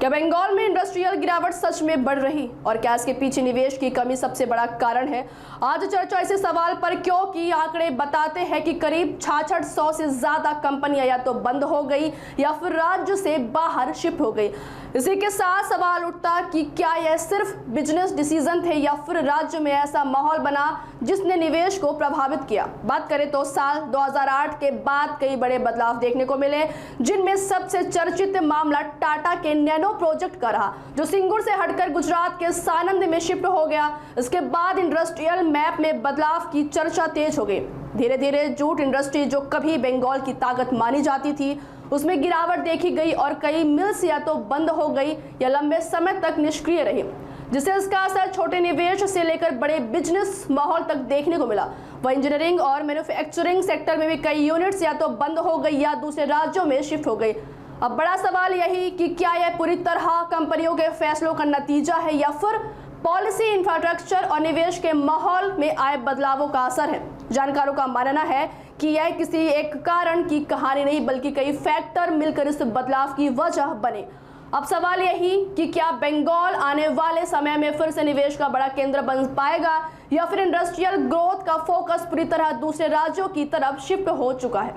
क्या बंगाल में इंडस्ट्रियल गिरावट सच में बढ़ रही और क्या इसके पीछे निवेश की कमी सबसे बड़ा कारण है? आज चर्चा इसी सवाल पर, क्योंकि आंकड़े बताते हैं कि करीब 6600 से ज्यादा कंपनियां या तो बंद हो गई या फिर राज्य से बाहर शिफ्ट हो गई। इसी के साथ सवाल उठता कि क्या यह सिर्फ बिजनेस डिसीजन थे या फिर राज्य में ऐसा माहौल बना जिसने निवेश को प्रभावित किया। बात करें तो साल 2008 के बाद कई बड़े बदलाव देखने को मिले, जिनमें सबसे चर्चित मामला टाटा के नैनो प्रोजेक्ट का रहा, जो सिंगुर से हटकर गुजरात के सानंद में शिफ्ट हो गया। इसके बाद इंडस्ट्रियल मैप में बदलाव की चर्चा तेज हो गई। धीरे धीरे जूट इंडस्ट्री, जो कभी बंगाल की ताकत मानी जाती थी, उसमें गिरावट देखी गई और कई मिल्स या तो बंद हो गई या लंबे समय तक निष्क्रिय रही, जिससे इसका असर छोटे निवेश से लेकर बड़े बिजनेस माहौल तक देखने को मिला। वह इंजीनियरिंग और मैन्युफैक्चरिंग सेक्टर में भी कई यूनिट्स या तो बंद हो गई या दूसरे राज्यों में शिफ्ट हो गई। अब बड़ा सवाल यही कि क्या यह पूरी तरह कंपनियों के फैसलों का नतीजा है या फिर पॉलिसी, इंफ्रास्ट्रक्चर और निवेश के माहौल में आए बदलावों का असर है। जानकारों का मानना है कि यह किसी एक कारण की कहानी नहीं, बल्कि कई फैक्टर मिलकर इस बदलाव की वजह बने। अब सवाल यही कि क्या बंगाल आने वाले समय में फिर से निवेश का बड़ा केंद्र बन पाएगा या फिर इंडस्ट्रियल ग्रोथ का फोकस पूरी तरह दूसरे राज्यों की तरफ शिफ्ट हो चुका है।